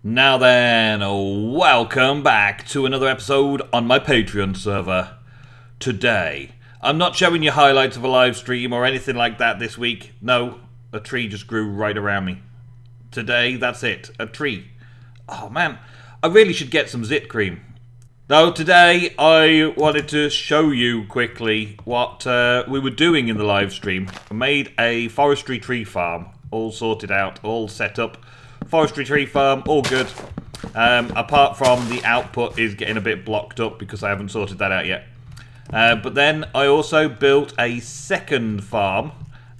Now then, welcome back to another episode on my Patreon server. Today, I'm not showing you highlights of a live stream or anything like that this week. No, a tree just grew right around me. Today, that's it, a tree. Oh man, I really should get some zit cream. No, today I wanted to show you quickly what we were doing in the live stream. I made a forestry tree farm, all sorted out, all set up. Forestry tree farm, all good. Apart from the output is getting a bit blocked up because I haven't sorted that out yet. But then I also built a second farm,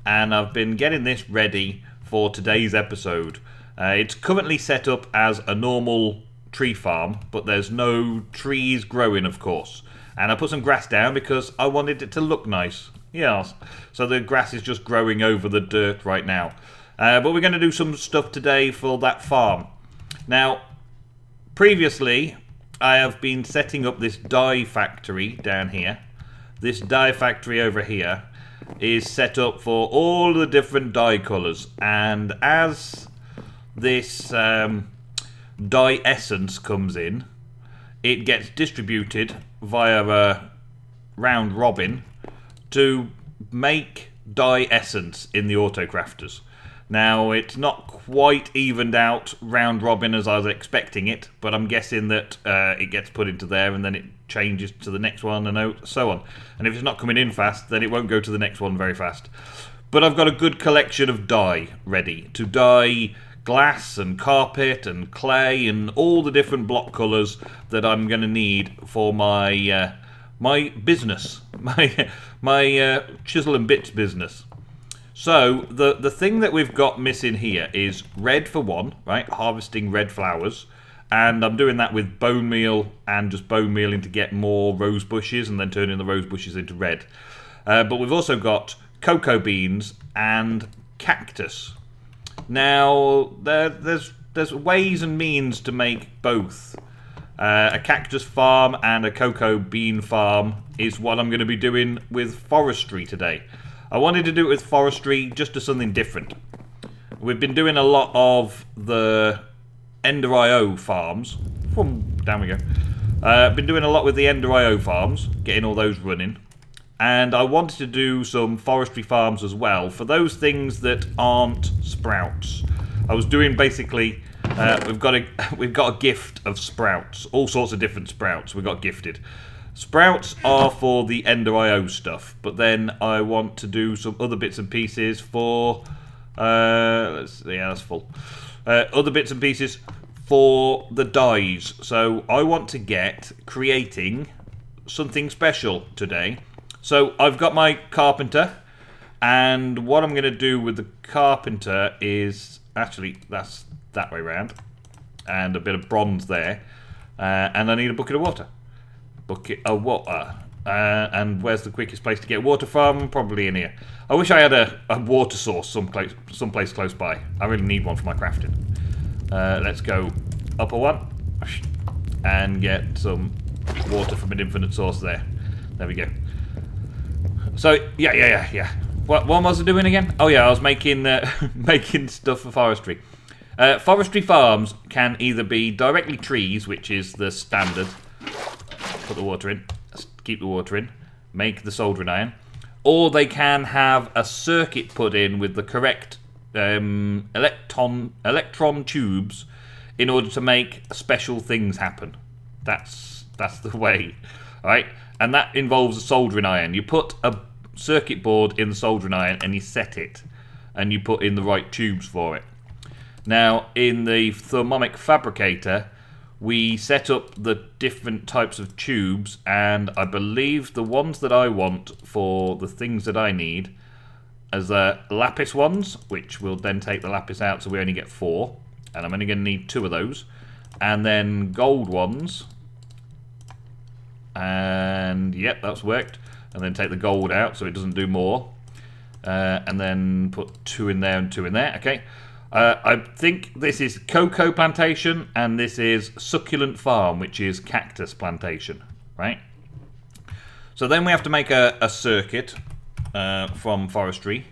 and I've been getting this ready for today's episode. It's currently set up as a normal tree farm, but there's no trees growing, of course. And I put some grass down because I wanted it to look nice. Yes. So the grass is just growing over the dirt right now. But we're going to do some stuff today for that farm. Now, previously, I have been setting up this dye factory down here. This dye factory over here is set up for all the different dye colours. And as this dye essence comes in, it gets distributed via a round robin to make dye essence in the autocrafters. Now, it's not quite evened out round robin as I was expecting it, but I'm guessing that it gets put into there and then it changes to the next one and so on. And if it's not coming in fast, then it won't go to the next one very fast. But I've got a good collection of dye ready to dye glass and carpet and clay and all the different block colours that I'm going to need for my my business, my chisel and bits business. So, the thing that we've got missing here is red for one, right? Harvesting red flowers. And I'm doing that with bone meal and just bone mealing to get more rose bushes and then turning the rose bushes into red. But we've also got cocoa beans and cactus. Now, there's ways and means to make both. A cactus farm and a cocoa bean farm is what I'm going to be doing with forestry today. I wanted to do it with forestry just to something different. We've been doing a lot of the Ender.io farms. Down we go. Been doing a lot with the Ender.io farms, getting all those running. And I wanted to do some forestry farms as well for those things that aren't sprouts. I was doing basically, we've got a gift of sprouts, all sorts of different sprouts we got gifted. Sprouts are for the Ender.io stuff, but then I want to do some other bits and pieces for, that's full. Other bits and pieces for the dyes. So I want to get creating something special today. So I've got my carpenter, and what I'm going to do with the carpenter is, actually, that's that way round, and a bit of bronze there, and I need a bucket of water. Bucket of water. And where's the quickest place to get water from? Probably in here. I wish I had a water source someplace close by. I really need one for my crafting. Let's go upper one and get some water from an infinite source there. There we go. So, yeah. What was I doing again? Oh yeah, I was making making stuff for forestry. Forestry farms can either be directly trees, which is the standard. Put the water in, keep the water in, make the soldering iron, or they can have a circuit put in with the correct electron tubes in order to make special things happen. That's the way, all right? And that involves a soldering iron. You put a circuit board in the soldering iron and you set it, and you put in the right tubes for it. Now, in the thermomic fabricator, we set up the different types of tubes, and I believe the ones that I want for the things that I need as lapis ones, which will then take the lapis out, so we only get 4, and I'm only going to need 2 of those, and then gold ones, and yep, that's worked, and then take the gold out so it doesn't do more, and then put 2 in there and 2 in there. Okay. I think this is cocoa plantation, and this is succulent farm, which is cactus plantation, right? So then we have to make a circuit from forestry,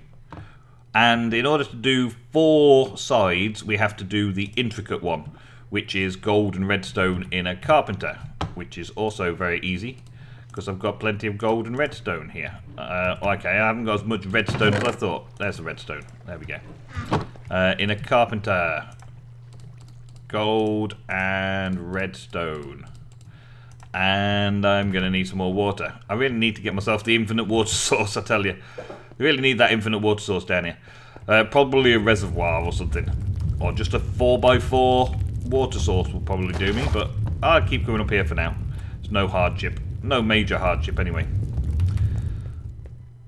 And in order to do 4 sides, we have to do the intricate one, which is gold and redstone in a carpenter, which is also very easy, because I've got plenty of gold and redstone here. Okay, I haven't got as much redstone as I thought. There's the redstone. There we go. In a carpenter. Gold and redstone. And I'm going to need some more water. I really need to get myself the infinite water source, I tell you. I really need that infinite water source down here. Probably a reservoir or something. Or just a 4x4 water source will probably do me, but I'll keep going up here for now. It's no hardship. No major hardship anyway.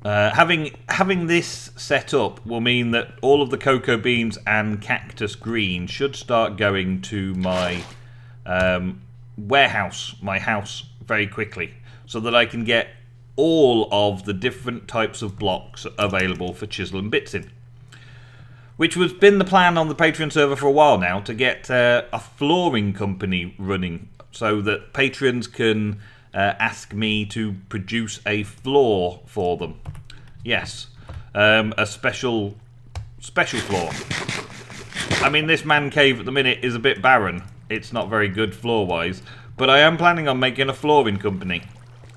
Having this set up will mean that all of the cocoa beans and cactus green should start going to my warehouse, my house, very quickly, so that I can get all of the different types of blocks available for chisel and bits in. Which has been the plan on the Patreon server for a while now, to get a flooring company running so that patrons can ask me to produce a floor for them. Yes, a special floor. I mean, this man cave at the minute is a bit barren. It's not very good floor-wise, but I am planning on making a flooring company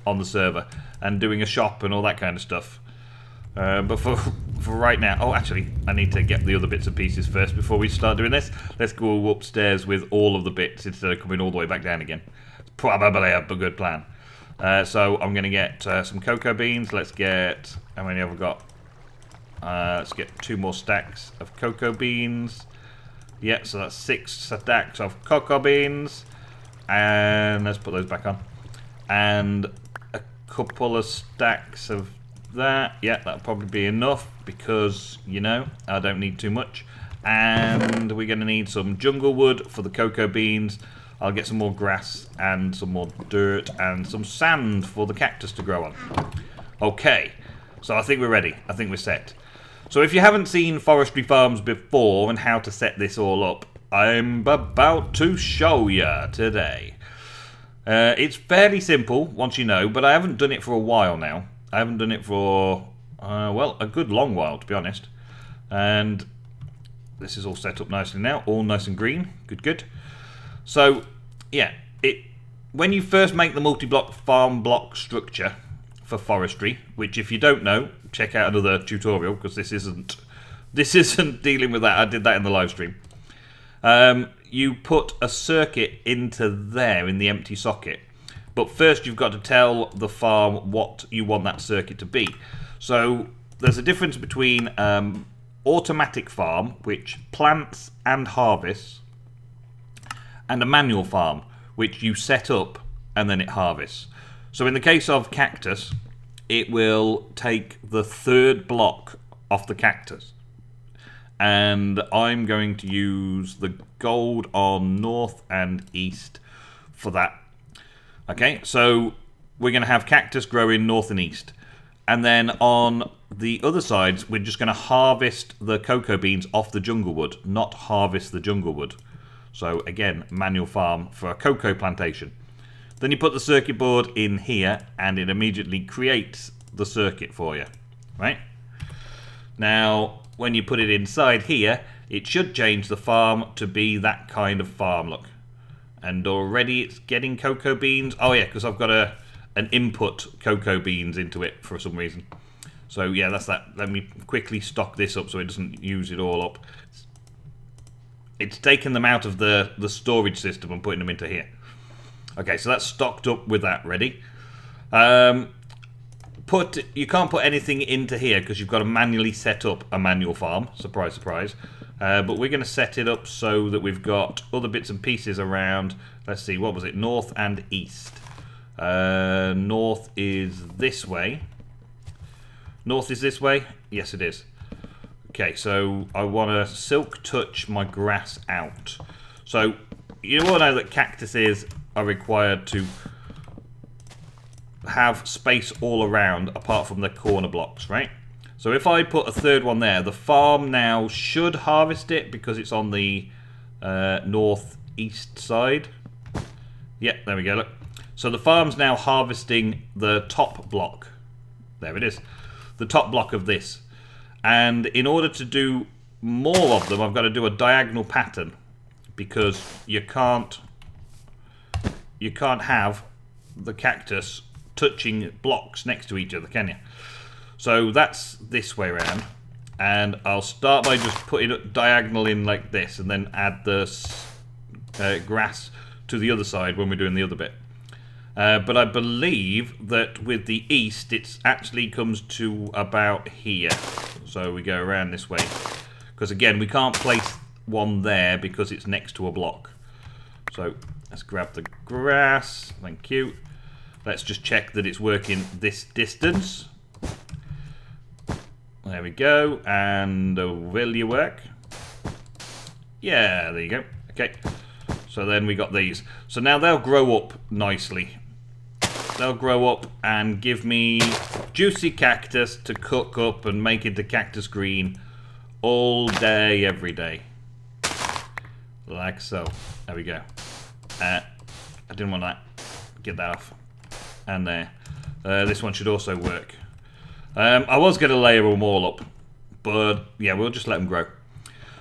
on the server and doing a shop and all that kind of stuff. But for right now... Oh, actually, I need to get the other bits and pieces first before we start doing this. Let's go upstairs with all of the bits instead of coming all the way back down again. It's probably a good plan. So I'm going to get some cocoa beans. Let's get... How many have we got? Let's get 2 more stacks of cocoa beans. Yeah, so that's 6 stacks of cocoa beans. And let's put those back on. And a couple of stacks of that. Yeah, that'll probably be enough because, you know, I don't need too much. And we're going to need some jungle wood for the cocoa beans. I'll get some more grass and some more dirt and some sand for the cactus to grow on. Okay, so I think we're ready. I think we're set. So if you haven't seen forestry farms before and how to set this all up, I'm about to show you today. It's fairly simple once you know, but I haven't done it for a while now. I haven't done it for, well, a good long while, to be honest. And this is all set up nicely now, all nice and green. Good, good. So, yeah, when you first make the multi-block farm block structure for forestry, which if you don't know, check out another tutorial because this isn't dealing with that. I did that in the live stream. You put a circuit into there in the empty socket, but first you've got to tell the farm what you want that circuit to be. So there's a difference between automatic farm, which plants and harvests, and a manual farm, which you set up and then it harvests. So in the case of cactus, it will take the 3rd block off the cactus. And I'm going to use the gold on north and east for that. Okay, so we're going to have cactus growing north and east. And then on the other sides, we're just going to harvest the cocoa beans off the jungle wood, not harvest the jungle wood. So again, manual farm for a cocoa plantation. Then you put the circuit board in here and it immediately creates the circuit for you, right? Now, when you put it inside here, it should change the farm to be that kind of farm look. And already it's getting cocoa beans. Oh yeah, because I've got an input cocoa beans into it for some reason. So yeah, that's that. Let me quickly stock this up so it doesn't use it all up. It's taken them out of the storage system and putting them into here. Okay, so that's stocked up with that ready. You can't put anything into here because you've got to manually set up a manual farm. Surprise, surprise. But we're going to set it up so that we've got other bits and pieces around. Let's see, what was it? North and east. North is this way. North is this way? Yes, it is. Okay, so I want to silk touch my grass out. So you all know that cactuses are required to have space all around apart from the corner blocks, right? So if I put a 3rd one there, the farm now should harvest it because it's on the northeast side. Yeah, there we go, look. So the farm's now harvesting the top block. There it is. The top block of this. And in order to do more of them, I've got to do a diagonal pattern, because you can't have the cactus touching blocks next to each other, can you? So that's this way around, and I'll start by just putting it diagonal in like this, and then add the grass to the other side when we're doing the other bit. But I believe that with the east, it actually comes to about here. So we go around this way, because again, we can't place one there because it's next to a block. So let's grab the grass. Thank you. Let's just check that it's working this distance. There we go. And will you work? Yeah, there you go. Okay. So then we got these. So now they'll grow up nicely. They'll grow up and give me juicy cactus to cook up and make into cactus green all day, every day. Like so. There we go. I didn't want that. Get that off. And there. This one should also work. I was going to layer them all up, but yeah, we'll just let them grow.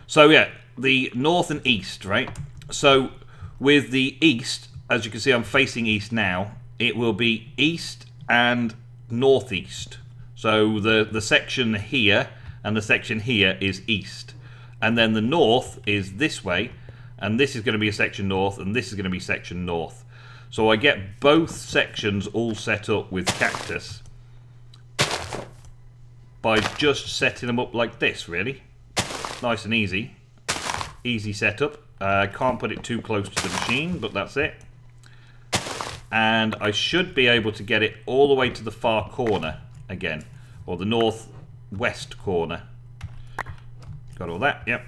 So yeah, the north and east, right? So with the east, as you can see, I'm facing east now. It will be east and northeast. So the section here and the section here is east. And then the north is this way, and this is going to be a section north, and this is going to be section north. So I get both sections all set up with cactus by just setting them up like this, really. Nice and easy. Easy setup. I can't put it too close to the machine, but that's it. And I should be able to get it all the way to the far corner again, or the northwest corner. Got all that? Yep.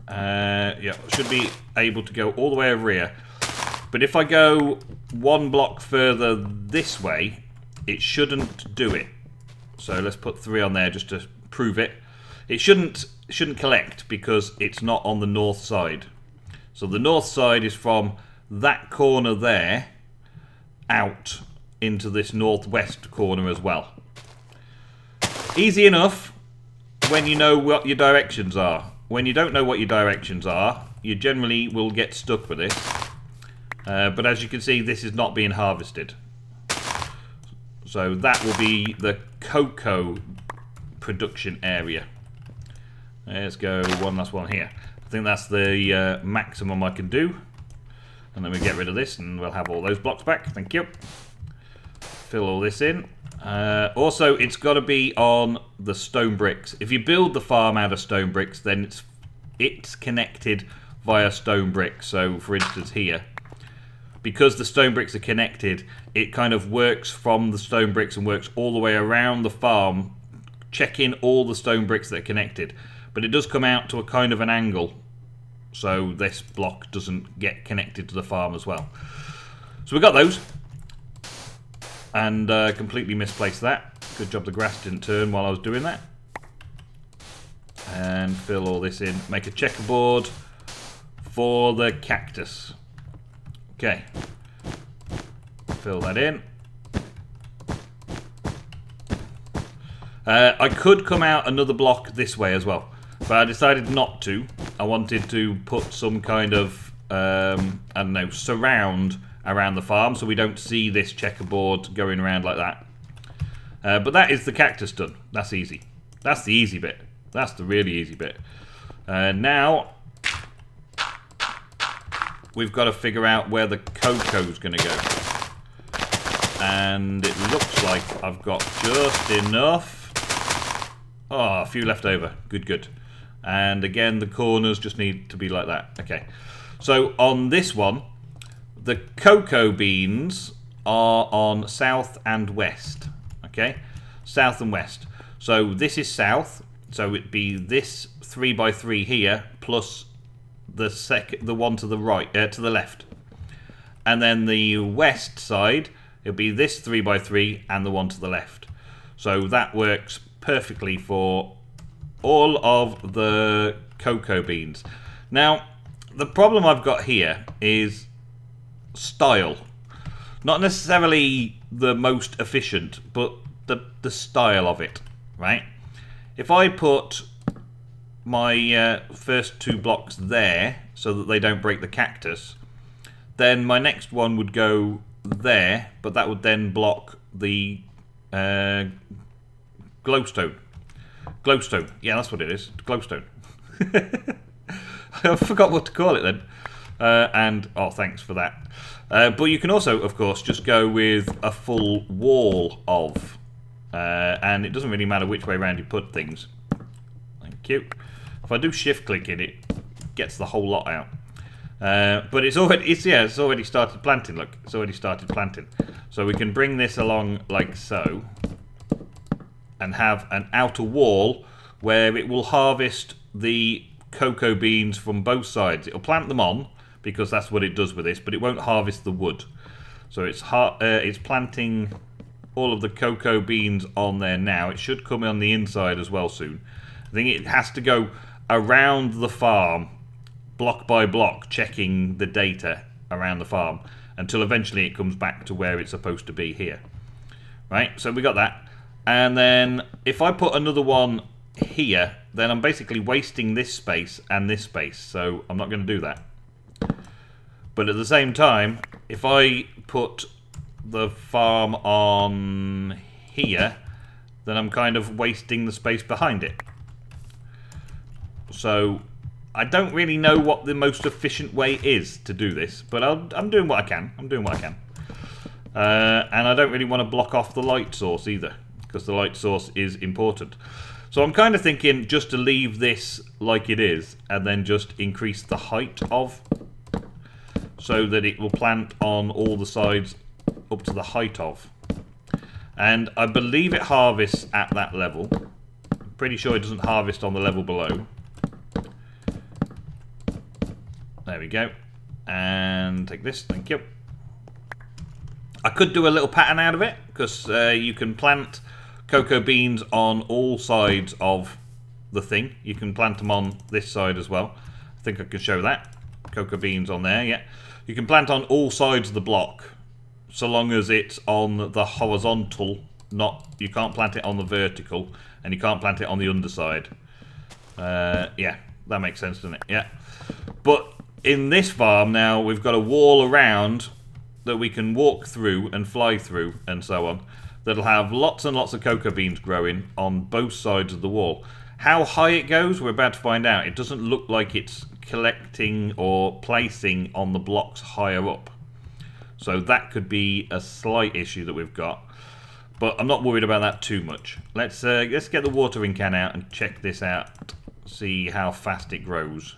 Yeah, should be able to go all the way over here. But if I go one block further this way, it shouldn't do it. So let's put 3 on there just to prove it. It shouldn't collect because it's not on the north side. So the north side is from that corner there out into this northwest corner as well. Easy enough when you know what your directions are. When you don't know what your directions are, you generally will get stuck with this. But as you can see, this is not being harvested. So that will be the cocoa production area. Let's go one last one here. I think that's the maximum I can do. And then we get rid of this and we'll have all those blocks back. Thank you. Fill all this in. Also, it's got to be on the stone bricks. If you build the farm out of stone bricks, then it's connected via stone bricks. So, for instance, here, because the stone bricks are connected, it kind of works from the stone bricks and works all the way around the farm, checking all the stone bricks that are connected. But it does come out to a kind of an angle, so this block doesn't get connected to the farm as well. So we got those. And completely misplaced that. Good job the grass didn't turn while I was doing that. And fill all this in. Make a checkerboard for the cactus. Okay. Fill that in. I could come out another block this way as well, but I decided not to. I wanted to put some kind of, I don't know, surround around the farm so we don't see this checkerboard going around like that. But that is the cactus done. That's easy. That's the easy bit. That's the really easy bit. Now, we've got to figure out where the cocoa's going to go. And it looks like I've got just enough. Oh, a few left over. Good, good. And again, the corners just need to be like that. Okay. So on this one, the cocoa beans are on south and west. Okay? South and west. So this is south. So it'd be this 3x3 here plus the one to the right, to the left. And then the west side, it'll be this 3x3 and the one to the left. So that works perfectly for all of the cocoa beans. Now, the problem I've got here is style. Not necessarily the most efficient, but the style of it, right? if I put my first 2 blocks there so that they don't break the cactus, then my next one would go there, but that would then block the glowstone. Glowstone, yeah, that's what it is. Glowstone. I forgot what to call it then. And oh, thanks for that. But you can also, of course, just go with a full wall of, and it doesn't really matter which way around you put things. Thank you. If I do shift click it gets the whole lot out. But it's already started planting. Look, it's already started planting. So we can bring this along like so, and have an outer wall where it will harvest the cocoa beans from both sides. It'll plant them on because that's what it does with this, but it won't harvest the wood. So it's planting all of the cocoa beans on there now. It should come on the inside as well soon. I think it has to go around the farm, block by block, checking the data around the farm until eventually it comes back to where it's supposed to be here. Right, so we got that. And then if I put another one here, then I'm basically wasting this space and this space, so I'm not going to do that. But at the same time, if I put the farm on here, then I'm kind of wasting the space behind it. So I don't really know what the most efficient way is to do this, but I'm doing what I can. I'm doing what I can. And I don't really want to block off the light source either, because the light source is important. So I'm kind of thinking just to leave this like it is, and then just increase the height of, so that it will plant on all the sides up to the height of. And I believe it harvests at that level. I'm pretty sure it doesn't harvest on the level below. There we go. And take this, thank you. I could do a little pattern out of it, because you can plant cocoa beans on all sides of the thing. You can plant them on this side as well. I think I can show that. Cocoa beans on there, yeah. You can plant on all sides of the block, so long as it's on the horizontal, you can't plant it on the vertical, and you can't plant it on the underside. Yeah, that makes sense, doesn't it? Yeah. But in this farm now, we've got a wall around that we can walk through and fly through and so on, that'll have lots and lots of cocoa beans growing on both sides of the wall. How high it goes, we're about to find out. It doesn't look like it's collecting or placing on the blocks higher up. So that could be a slight issue that we've got. But I'm not worried about that too much. Let's get the watering can out and check this out. See how fast it grows.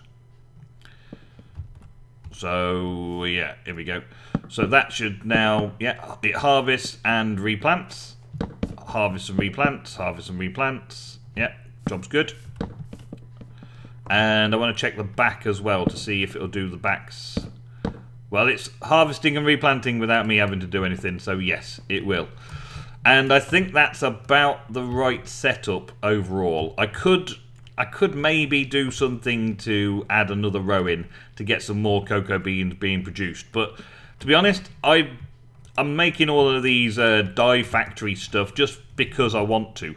So yeah, here we go. So that should now, yeah, it harvests and replants. Harvests and replants, harvests and replants. Yeah, job's good. And I want to check the back as well to see if it'll do the backs. Well, it's harvesting and replanting without me having to do anything, so yes, it will. And I think that's about the right setup overall. I could maybe do something to add another row in to get some more cocoa beans being produced, but to be honest, I'm making all of these dye factory stuff just because I want to.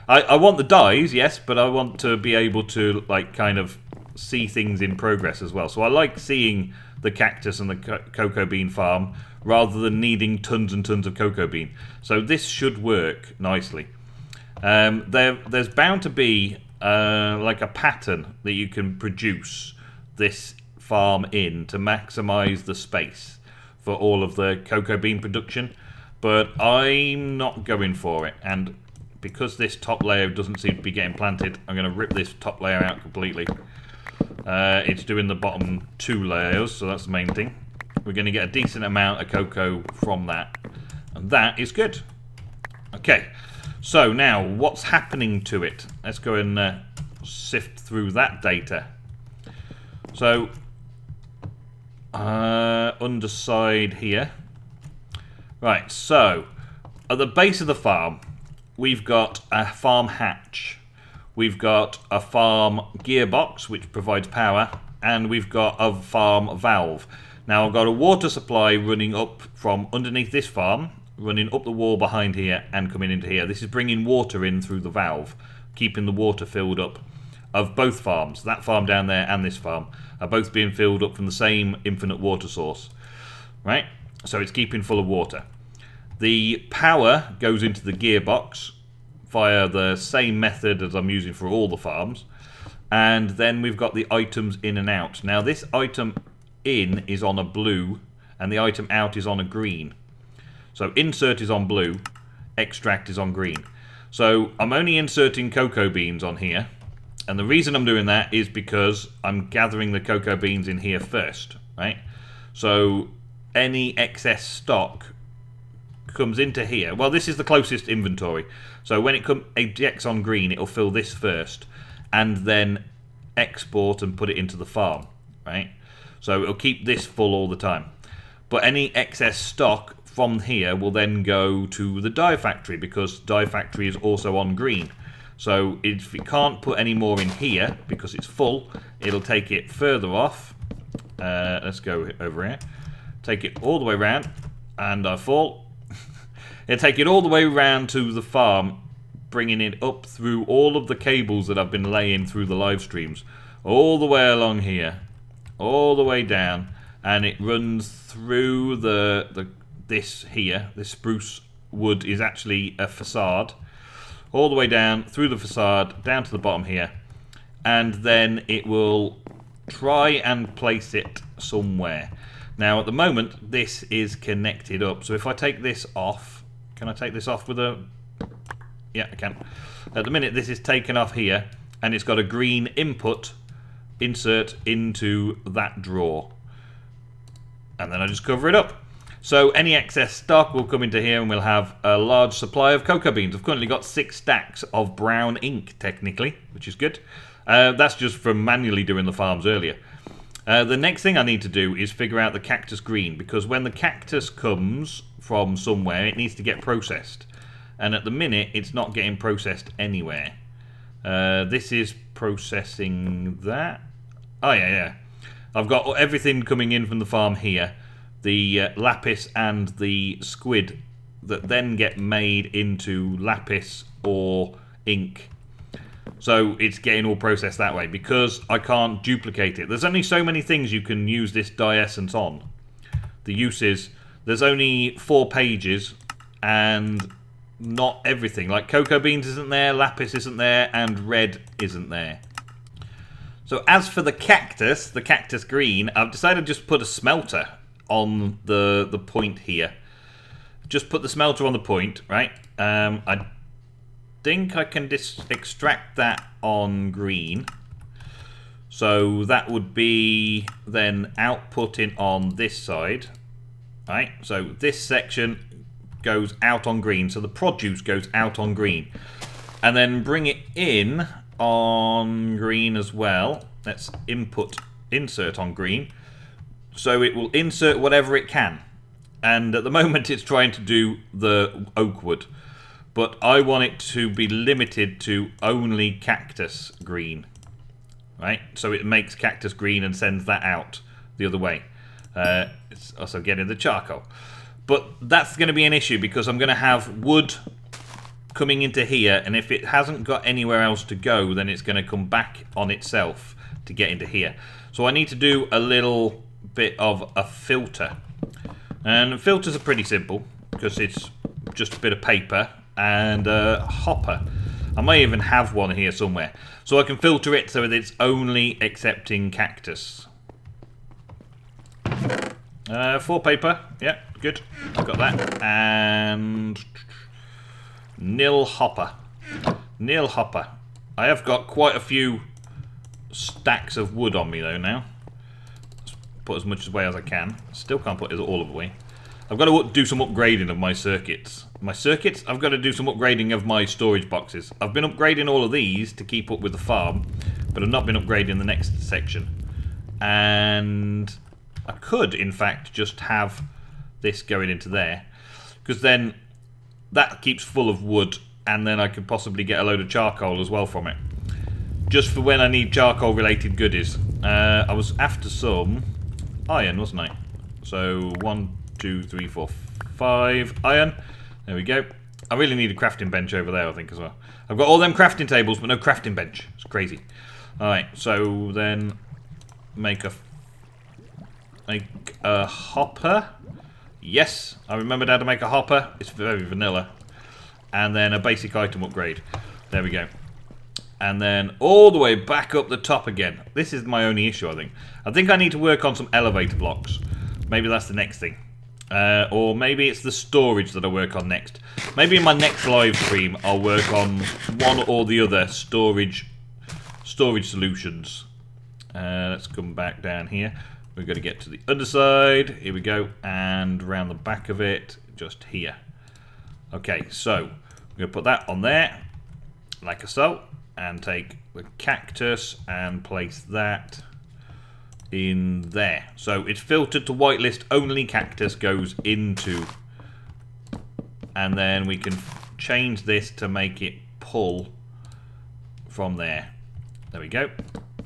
I want the dyes, yes, but I want to be able to like kind of see things in progress as well. So I like seeing the cactus and the cocoa bean farm rather than needing tons and tons of cocoa bean. So this should work nicely. There's bound to be like a pattern that you can produce this farm in to maximize the space for all of the cocoa bean production, but I'm not going for it. And because this top layer doesn't seem to be getting planted, I'm going to rip this top layer out completely. It's doing the bottom 2 layers, so that's the main thing. We're going to get a decent amount of cocoa from that, and that is good. Okay, so now what's happening to it? Let's go and sift through that data. So underside here. Right, so at the base of the farm, we've got a farm hatch. We've got a farm gearbox, which provides power, and we've got a farm valve. Now I've got a water supply running up from underneath this farm running up the wall behind here and coming into here. This is bringing water in through the valve, keeping the water filled up of both farms. That farm down there and this farm are both being filled up from the same infinite water source, right? So it's keeping full of water. The power goes into the gearbox via the same method as I'm using for all the farms. And then we've got the items in and out. Now this item in is on a blue and the item out is on a green. So insert is on blue, extract is on green. So I'm only inserting cocoa beans on here. And the reason I'm doing that is because I'm gathering the cocoa beans in here first, right? So any excess stock comes into here. Well, this is the closest inventory. So when it ejects on green, it'll fill this first and then export and put it into the farm, right? So it'll keep this full all the time. But any excess stock from here will then go to the dye factory because dye factory is also on green. So if it can't put any more in here because it's full, it'll take it further off. Let's go over here. Take it all the way around, and I fall. It'll take it all the way around to the farm, bringing it up through all of the cables that I've been laying through the live streams, all the way along here, all the way down, and it runs through this here. This spruce wood is actually a facade. All the way down through the facade down to the bottom here, and then it will try and place it somewhere. Now at the moment this is connected up, so if I take this off, can I take this off with a... yeah, I can. At the minute this is taken off here and it's got a green input, insert into that drawer, and then I just cover it up. So any excess stock will come into here and we'll have a large supply of cocoa beans. I've currently got 6 stacks of brown ink, technically, which is good. That's just from manually doing the farms earlier. The next thing I need to do is figure out the cactus green, because when the cactus comes from somewhere, it needs to get processed. And at the minute, it's not getting processed anywhere. This is processing that. Oh, yeah. I've got everything coming in from the farm here. The lapis and the squid that then get made into lapis or ink. So it's getting all processed that way because I can't duplicate it. There's only so many things you can use this dye essence on. The uses, there's only 4 pages and not everything. Like cocoa beans isn't there, lapis isn't there, and red isn't there. So as for the cactus green, I've decided to just put a smelter on the point here. Just put the smelter on the point, right? I think I can extract that on green. So that would be then outputting on this side, right? So this section goes out on green, so the produce goes out on green. And then bring it in on green as well. Let's insert on green. So it will insert whatever it can. And at the moment it's trying to do the oak wood. But I want it to be limited to only cactus green. Right? So it makes cactus green and sends that out the other way. It's also getting the charcoal. But that's going to be an issue because I'm going to have wood coming into here. And if it hasn't got anywhere else to go, then it's going to come back on itself to get into here. So I need to do a little bit of a filter, and filters are pretty simple because it's just a bit of paper and a hopper. I may even have one here somewhere, so I can filter it so that it's only accepting cactus. 4 paper, yeah, good, I've got that. And nil hopper. I have got quite a few stacks of wood on me though now. Put as much away as I can. Still can't put it all away. I've got to do some upgrading of my circuits. I've got to do some upgrading of my storage boxes. I've been upgrading all of these to keep up with the farm, but I've not been upgrading the next section. And I could, in fact, just have this going into there, because then that keeps full of wood, and then I could possibly get a load of charcoal as well from it. Just for when I need charcoal-related goodies. I was after some iron, wasn't I? So 1, 2, 3, 4, 5 iron. There we go. I really need a crafting bench over there, I think, as well. I've got all them crafting tables, but no crafting bench. It's crazy. Alright, so then make a hopper. Yes, I remembered how to make a hopper. It's very vanilla. And then a basic item upgrade. There we go. And then all the way back up the top again. This is my only issue, I think. I think I need to work on some elevator blocks. Maybe that's the next thing. Or maybe it's the storage that I work on next. Maybe in my next live stream I'll work on one or the other storage solutions. Let's come back down here. We're going to get to the underside. Here we go. And around the back of it, just here. Okay, so we're going to put that on there, like so. And take the cactus and place that in there. So it's filtered to whitelist, only cactus goes into. And then we can change this to make it pull from there. There we go.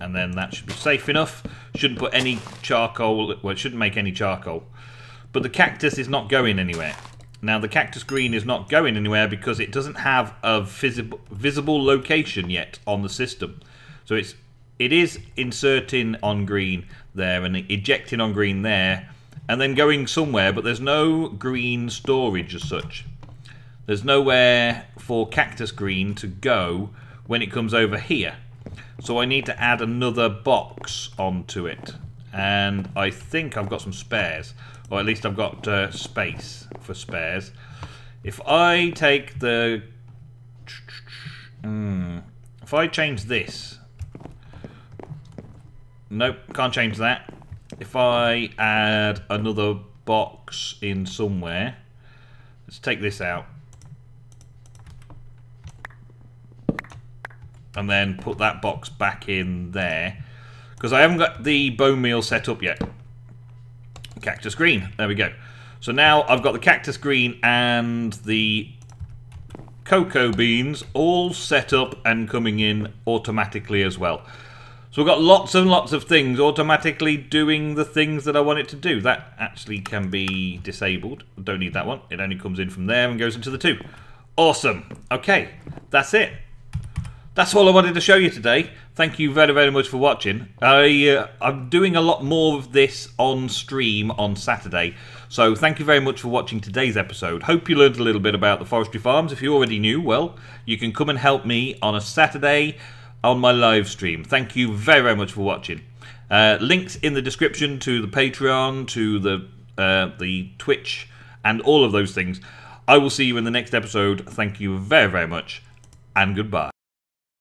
And then that should be safe enough. Shouldn't put any charcoal, well, it shouldn't make any charcoal. But the cactus is not going anywhere. Now the cactus green is not going anywhere because it doesn't have a visible location yet on the system. So it is inserting on green there and ejecting on green there and then going somewhere, but there's no green storage as such. There's nowhere for cactus green to go when it comes over here. So I need to add another box onto it. And I think I've got some spares. Or at least I've got space for spares. If I take the... if I change this... Nope, can't change that. If I add another box in somewhere... Let's take this out. And then put that box back in there. Because I haven't got the bone meal set up yet. Cactus green. There we go. So now I've got the cactus green and the cocoa beans all set up and coming in automatically as well. So we've got lots and lots of things automatically doing the things that I want it to do. That actually can be disabled. I don't need that one. It only comes in from there and goes into the 2. Awesome. Okay, that's it. That's all I wanted to show you today. Thank you very, very much for watching. I'm doing a lot more of this on stream on Saturday. So thank you very much for watching today's episode. Hope you learned a little bit about the forestry farms. If you already knew, well, you can come and help me on a Saturday on my live stream. Thank you very, very much for watching. Links in the description to the Patreon, to the Twitch, and all of those things. I will see you in the next episode. Thank you very, very much, and goodbye.